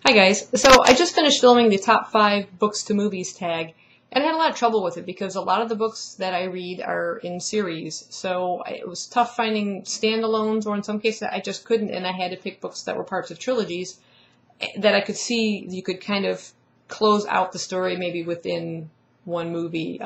Hi guys, so I just finished filming the top 5 books to movies tag, and I had a lot of trouble with it because a lot of the books that I read are in series, so it was tough finding standalones, or in some cases I just couldn't, and I had to pick books that were parts of trilogies that I could see you could kind of close out the story maybe within one movie,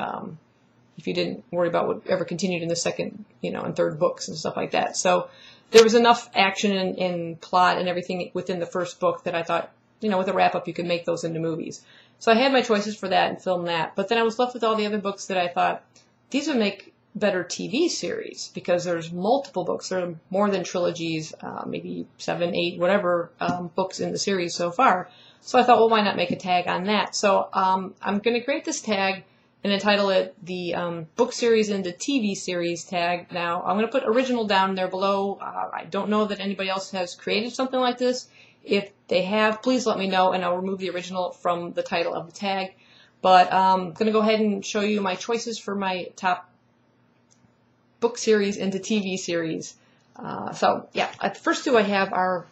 if you didn't worry about what ever continued in the second, and third books and stuff like that. So there was enough action and plot and everything within the first book that I thought, with a wrap-up, you could make those into movies. So I had my choices for that and filmed that. But then I was left with all the other books that I thought, these would make better TV series, because there's multiple books. There are more than trilogies, maybe 7, 8, whatever books in the series so far. So I thought, well, why not make a tag on that? So I'm going to create this tag and entitle it the book series into TV series tag. Now, I'm going to put original down there below. I don't know that anybody else has created something like this. If they have, please let me know, and I'll remove the original from the title of the tag. But I'm going to go ahead and show you my choices for my top book series into TV series. So, yeah, the first two I have are,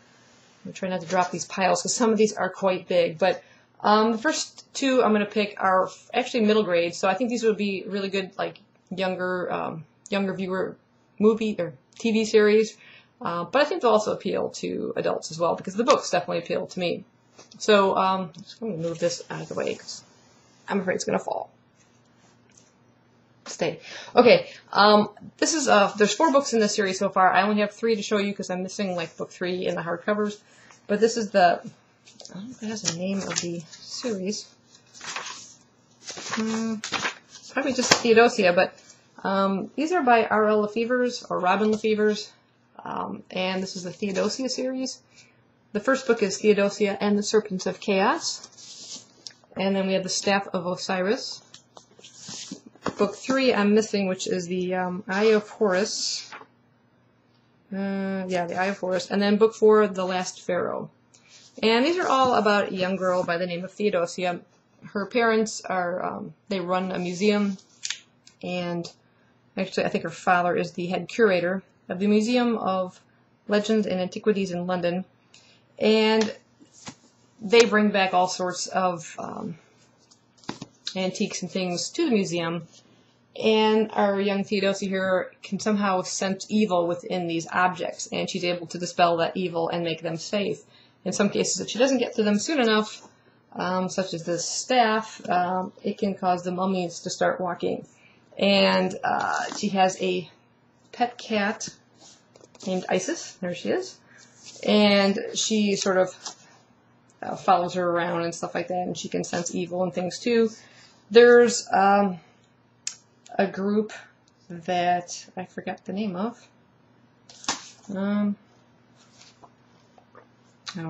I'm trying not to drop these piles because some of these are quite big, but the first two I'm going to pick are actually middle grade, so I think these would be really good, like, younger viewer movie or TV series. But I think they'll also appeal to adults as well, because the books definitely appeal to me. So, I'm just going to move this out of the way, because I'm afraid it's going to fall. Stay. Okay, this is, there's 4 books in this series so far. I only have 3 to show you, because I'm missing, like, book 3 in the hardcovers. But this is the, I don't know if it has a name of the series. Probably just Theodosia, but these are by R.L. Lefevers, or Robin Lefevers. And this is the Theodosia series. The first book is Theodosia and the Serpents of Chaos. And then we have the Staff of Osiris. Book 3 I'm missing, which is the Eye of Horus. The Eye of Horus. And then book 4, The Last Pharaoh. And these are all about a young girl by the name of Theodosia. Her parents are, they run a museum. And actually, I think her father is the head curator of the Museum of Legends and Antiquities in London, and they bring back all sorts of antiques and things to the museum, and our young Theodosia here can somehow sense evil within these objects, and she's able to dispel that evil and make them safe. In some cases, if she doesn't get to them soon enough, such as this staff, it can cause the mummies to start walking. And she has a pet cat named Isis. There she is. And she sort of follows her around and stuff like that, and she can sense evil and things too. There's a group that I forgot the name of. I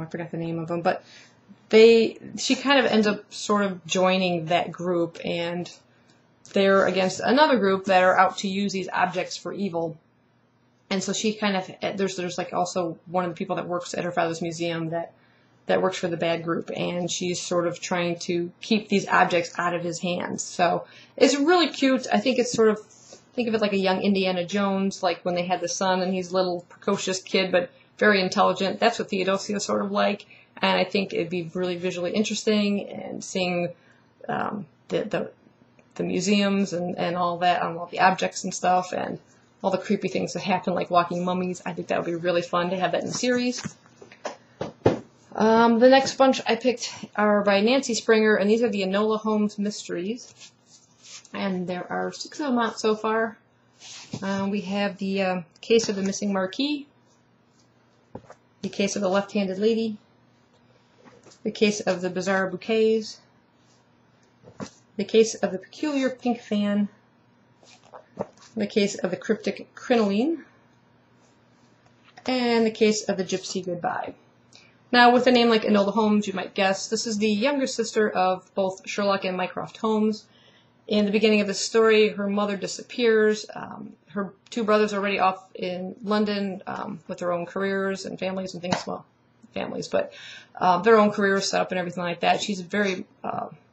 forgot the name of them, but she kind of ends up sort of joining that group, and they're against another group that are out to use these objects for evil. And so she kind of, there's like also one of the people that works at her father's museum that works for the bad group, and she's sort of trying to keep these objects out of his hands. So it's really cute. I think it's sort of, think of it like a young Indiana Jones, like when they had the son and he's a little precocious kid, but very intelligent. That's what Theodosia is sort of like. And I think it'd be really visually interesting, and seeing the museums and all that, all the objects and stuff, and all the creepy things that happen, like walking mummies. I think that would be really fun to have that in the series. The next bunch I picked are by Nancy Springer, and these are the Enola Holmes mysteries. And there are 6 of them out so far. We have the Case of the Missing Marquis, the Case of the Left-Handed Lady, the Case of the Bizarre Bouquets, the Case of the Peculiar Pink Fan, the Case of the Cryptic Crinoline, and the Case of the Gypsy Goodbye. Now, with a name like Enola Holmes, you might guess this is the younger sister of both Sherlock and Mycroft Holmes. In the beginning of the story, her mother disappears. Her 2 brothers are already off in London with their own careers and families and things. Well, families, but their own careers set up and everything like that. She's very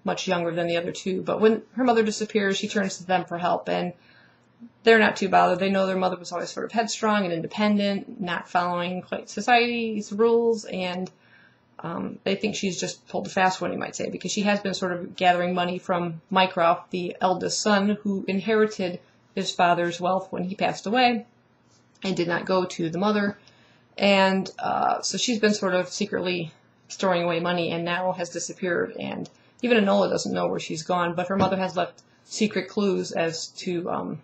much younger than the other 2, but when her mother disappears, she turns to them for help, and they're not too bothered. They know their mother was always sort of headstrong and independent, not following quite society's rules, and They think she's just pulled a fast one, you might say, because she has been sort of gathering money from Mycroft, the eldest son, who inherited his father's wealth when he passed away and did not go to the mother. And so she's been sort of secretly storing away money and now has disappeared. And even Enola doesn't know where she's gone, but her mother has left secret clues as to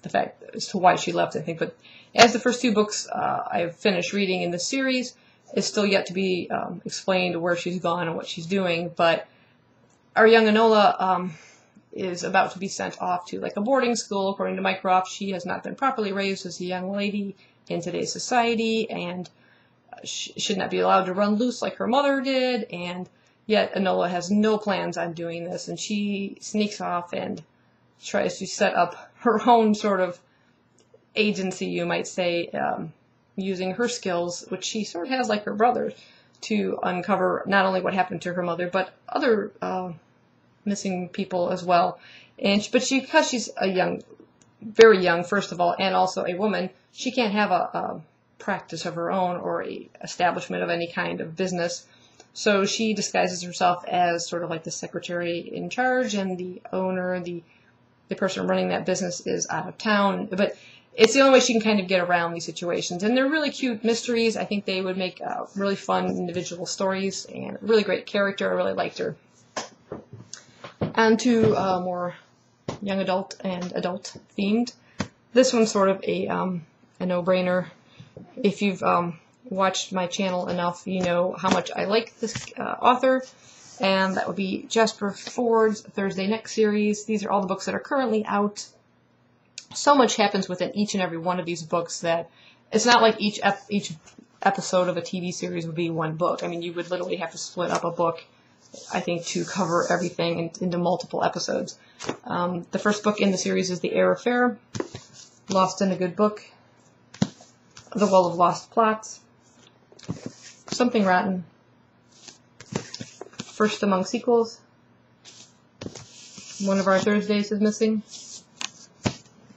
the fact as to why she left, I think. But as the first two books I've finished reading in the series, it's still yet to be explained where she's gone and what she's doing. But our young Enola is about to be sent off to like a boarding school. According to Mycroft, she has not been properly raised as a young lady in today's society and should not be allowed to run loose like her mother did. And yet Enola has no plans on doing this, and she sneaks off and tries to set up her own sort of agency, you might say, using her skills, which she sort of has like her brother, to uncover not only what happened to her mother, but other missing people as well. And because she's a young, very young, first of all, and also a woman, she can't have a practice of her own or a establishment of any kind of business. So she disguises herself as sort of like the secretary in charge, and the owner, the person running that business, is out of town. But it's the only way she can kind of get around these situations. And they're really cute mysteries. I think they would make really fun individual stories, and a really great character. I really liked her. And to more young adult and adult themed. This one's sort of a no-brainer. If you've watched my channel enough, you know how much I like this author, and that would be Jasper Ford's Thursday Next series. These are all the books that are currently out. So much happens within each and every one of these books that it's not like each episode of a TV series would be one book. I mean, you would literally have to split up a book, I think, to cover everything into multiple episodes. The first book in the series is The Air Affair, Lost in a Good Book, The Well of Lost Plots, Something Rotten, First Among Sequels, One of Our Thursdays is Missing,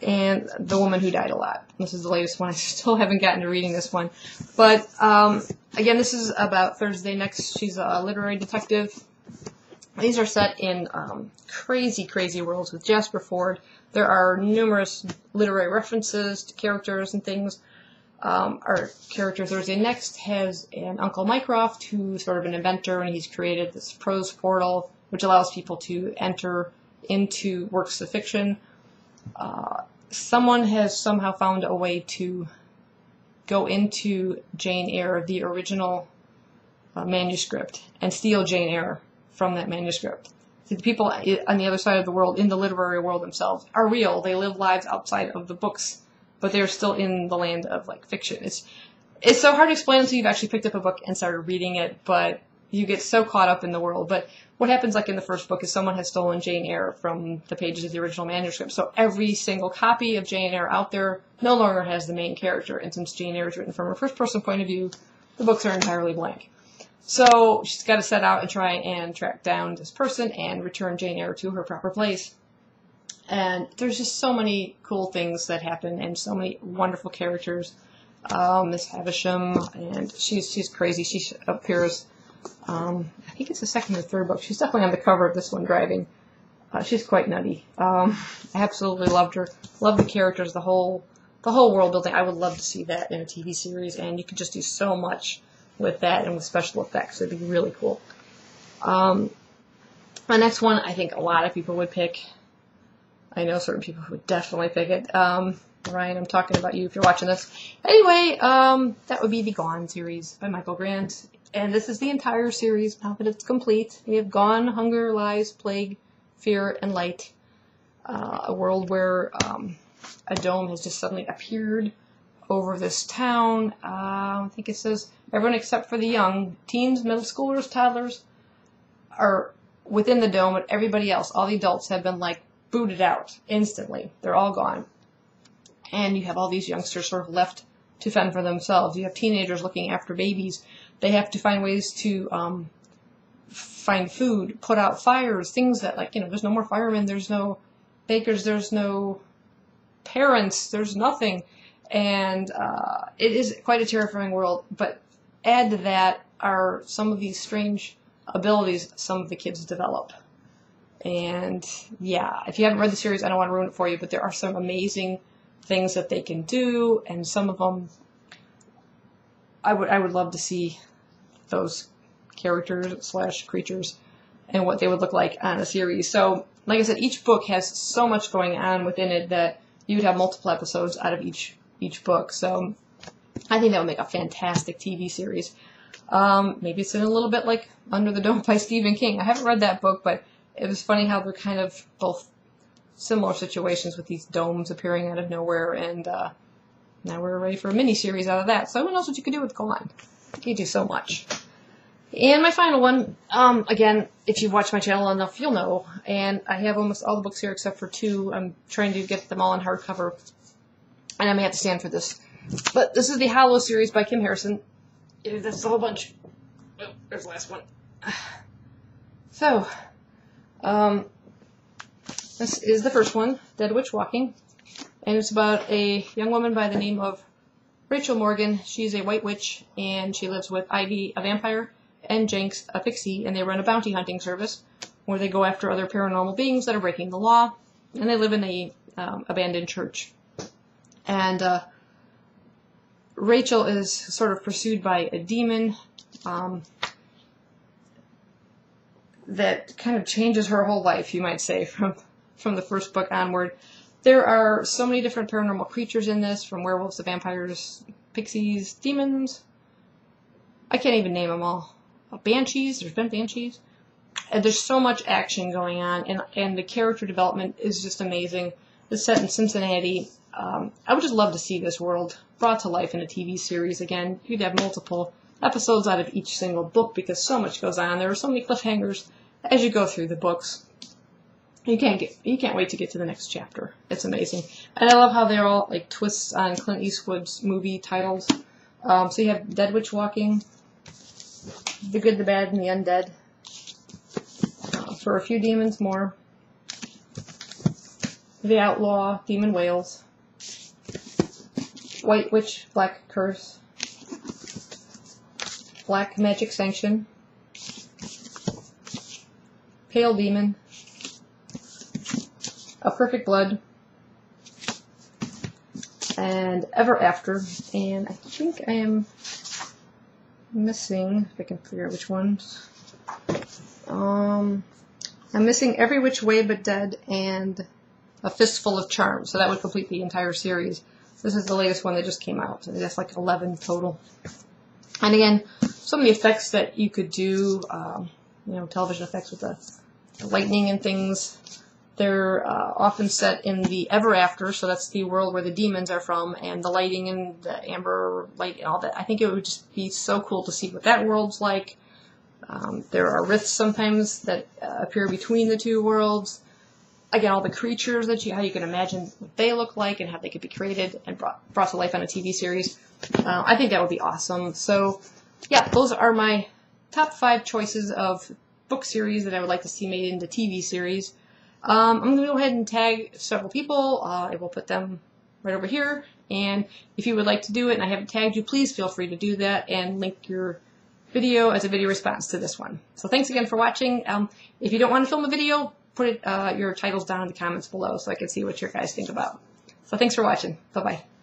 and The Woman Who Died a Lot. This is the latest one. I still haven't gotten to reading this one. But, again, this is about Thursday Next. She's a literary detective. These are set in crazy, crazy worlds with Jasper Ford. There are numerous literary references to characters and things. Our character Thursday Next has an Uncle Mycroft who's sort of an inventor, and he's created this prose portal which allows people to enter into works of fiction. Someone has somehow found a way to go into Jane Eyre, the original manuscript, and steal Jane Eyre from that manuscript. The people on the other side of the world, in the literary world themselves, are real. They live lives outside of the books, but they're still in the land of like fiction. It's so hard to explain until you've actually picked up a book and started reading it, but you get so caught up in the world. But what happens, like in the first book, is someone has stolen Jane Eyre from the pages of the original manuscript. So every single copy of Jane Eyre out there no longer has the main character. And since Jane Eyre is written from a first-person point of view, the books are entirely blank. So she's got to set out and try and track down this person and return Jane Eyre to her proper place. And there's just so many cool things that happen, and so many wonderful characters. Miss Havisham, and she's crazy. She appears, I think it's the second or third book. She's definitely on the cover of this one, driving. She's quite nutty. I absolutely loved her. Loved the characters, the whole world building. I would love to see that in a TV series, and you could just do so much with that and with special effects. It'd be really cool. My next one, I think a lot of people would pick. I know certain people who would definitely pick it. Ryan, I'm talking about you if you're watching this. Anyway, that would be the Gone series by Michael Grant. And this is the entire series, now that it's complete. We have Gone, Hunger, Lies, Plague, Fear, and Light. A world where a dome has just suddenly appeared over this town. I think it says everyone except for the young, teens, middle schoolers, toddlers, are within the dome, but everybody else, all the adults, have been like booted out instantly. They're all gone. And you have all these youngsters sort of left to fend for themselves. You have teenagers looking after babies. They have to find ways to find food, put out fires, things that, like, there's no more firemen, there's no bakers, there's no parents, there's nothing. And it is quite a terrifying world. But add to that are some of these strange abilities some of the kids develop. And yeah, if you haven't read the series, I don't want to ruin it for you, but there are some amazing things that they can do, and some of them I would love to see those characters / creatures and what they would look like on a series. So, like I said, each book has so much going on within it that you would have multiple episodes out of each book. So I think that would make a fantastic TV series. Maybe it's in a little bit like Under the Dome by Stephen King. I haven't read that book, but it was funny how they're kind of both similar situations with these domes appearing out of nowhere, and now we're ready for a mini-series out of that. So who knows what you could do with Golan. You can do so much. And my final one, again, if you've watched my channel enough, you'll know, and I have almost all the books here except for 2. I'm trying to get them all in hardcover, and I may have to stand for this. But this is the Hollow series by Kim Harrison. That's a whole bunch. Oh, there's the last one. So, this is the first one, Dead Witch Walking, and it's about a young woman by the name of Rachel Morgan. She's a white witch, and she lives with Ivy, a vampire, and Jenks, a pixie, and they run a bounty hunting service where they go after other paranormal beings that are breaking the law, and they live in a abandoned church. And Rachel is sort of pursued by a demon that kind of changes her whole life, you might say, from the first book onward. There are so many different paranormal creatures in this, from werewolves to vampires, pixies, demons. I can't even name them all. Banshees, there's been banshees. And there's so much action going on, and the character development is just amazing. It's set in Cincinnati. I would just love to see this world brought to life in a TV series again. You'd have multiple episodes out of each single book because so much goes on. There are so many cliffhangers as you go through the books. You can't wait to get to the next chapter. It's amazing. And I love how they're all like twists on Clint Eastwood's movie titles. So you have Dead Witch Walking, The Good, the Bad, and the Undead. For a few demons more. The Outlaw, Demon Whales. White Witch, Black Curse. Black Magic Sanction. Pale Demon. A Perfect Blood. And Ever After. And I think I am missing, if I can figure out which ones. I'm missing Every Which Way But Dead and A Fistful of Charms. So that would complete the entire series. This is the latest one that just came out. And that's like 11 total. And again, some of the effects that you could do, television effects with the lightning and things, they're often set in the Ever After, so that's the world where the demons are from, and the lighting and the amber light and all that. I think it would just be so cool to see what that world's like. There are rifts sometimes that appear between the two worlds. Again, all the creatures how you can imagine what they look like and how they could be created and brought to life on a TV series. I think that would be awesome. So, yeah, those are my top 5 choices of book series that I would like to see made into TV series. I'm going to go ahead and tag several people. I will put them right over here. And if you would like to do it and I haven't tagged you, please feel free to do that and link your video as a video response to this one. So thanks again for watching. If you don't want to film a video, put your titles down in the comments below so I can see what your guys think about. So thanks for watching. Bye-bye.